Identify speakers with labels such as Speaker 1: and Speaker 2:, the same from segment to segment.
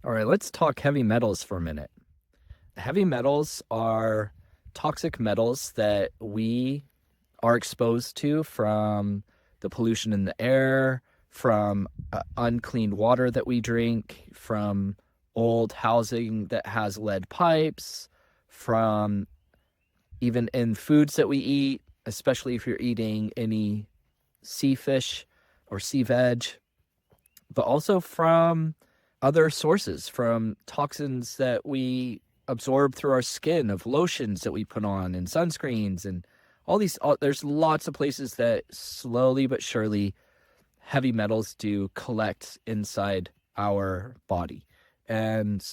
Speaker 1: All right, let's talk heavy metals for a minute. Heavy metals are toxic metals that we are exposed to from the pollution in the air, from unclean water that we drink, from old housing that has lead pipes, from even in foods that we eat, especially if you're eating any sea fish or sea veg, but also from other sources, from toxins that we absorb through our skin, of lotions that we put on and sunscreens and there's lots of places that slowly but surely heavy metals do collect inside our body. And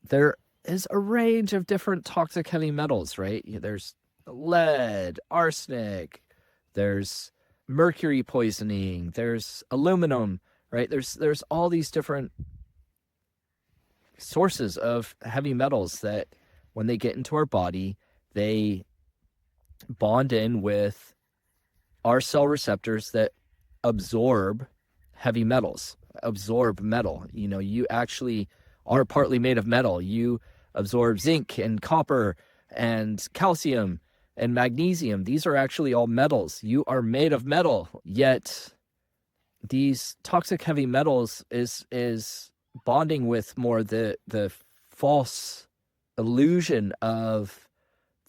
Speaker 1: there is a range of different toxic heavy metals, right? There's lead, arsenic, there's mercury poisoning, there's aluminum, right? There's all these different sources of heavy metals that when they get into our body, they bond in with our cell receptors that absorb heavy metals, absorb metal. You actually are partly made of metal. You absorb zinc and copper and calcium and magnesium. These are actually all metals. You are made of metal, yet these toxic heavy metals is bonding with more the false illusion of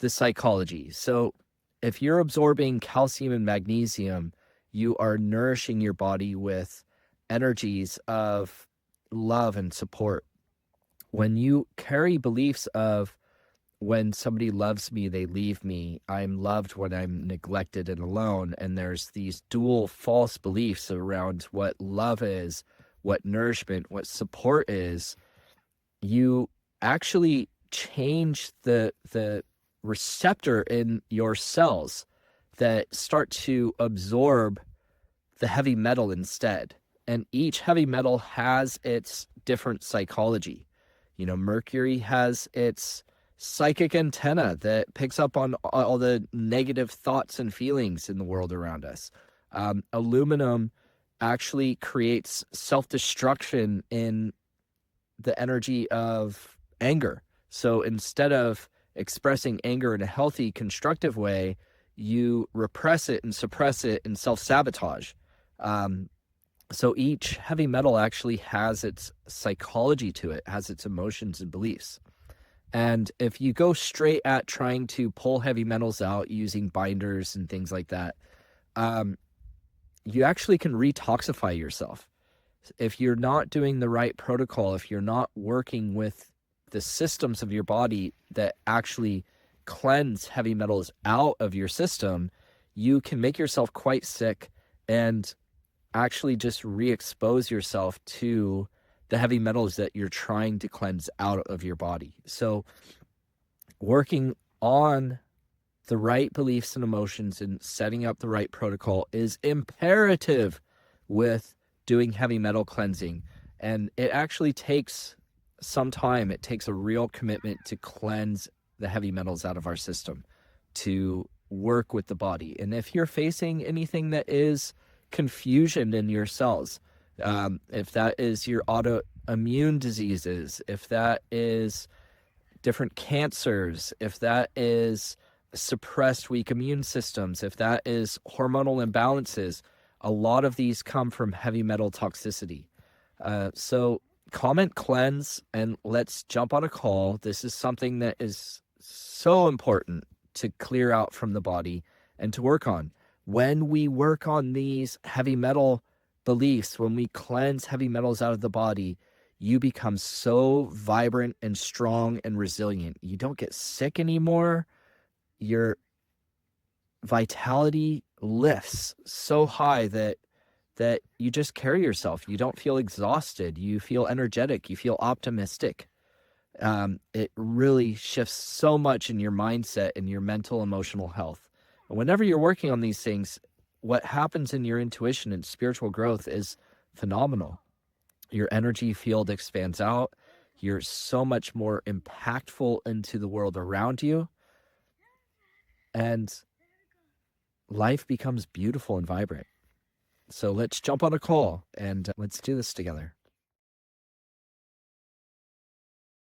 Speaker 1: the psychology. So if you're absorbing calcium and magnesium, you are nourishing your body with energies of love and support. When you carry beliefs of, when somebody loves me, they leave me, I'm loved when I'm neglected and alone, and there's these dual false beliefs around what love is, what nourishment, what support is, you actually change the receptor in your cells that start to absorb the heavy metal instead. And each heavy metal has its different psychology. Mercury has its psychic antenna that picks up on all the negative thoughts and feelings in the world around us. Aluminum actually creates self-destruction in the energy of anger. So instead of expressing anger in a healthy, constructive way, you repress it and suppress it and self-sabotage. So each heavy metal actually has its psychology to it, has its emotions and beliefs. And if you go straight at trying to pull heavy metals out using binders and things like that, you actually can retoxify yourself. If you're not doing the right protocol, if you're not working with the systems of your body that actually cleanse heavy metals out of your system, you can make yourself quite sick and actually just re-expose yourself to the heavy metals that you're trying to cleanse out of your body. So working on the right beliefs and emotions and setting up the right protocol is imperative with doing heavy metal cleansing. And it actually takes some time. It takes a real commitment to cleanse the heavy metals out of our system, to work with the body. And if you're facing anything that is confusion in your cells, if that is your autoimmune diseases, if that is different cancers, if that is suppressed weak immune systems, if that is hormonal imbalances, a lot of these come from heavy metal toxicity. So comment cleanse and let's jump on a call. This is something that is so important to clear out from the body and to work on. When we work on these heavy metal beliefs, when we cleanse heavy metals out of the body, you become so vibrant and strong and resilient. You don't get sick anymore. Your vitality lifts so high that you just carry yourself. You don't feel exhausted. You feel energetic. You feel optimistic. It really shifts so much in your mindset and your mental, emotional health. And whenever you're working on these things, what happens in your intuition and spiritual growth is phenomenal. Your energy field expands out. You're so much more impactful into the world around you. And life becomes beautiful and vibrant. So let's jump on a call and let's do this together.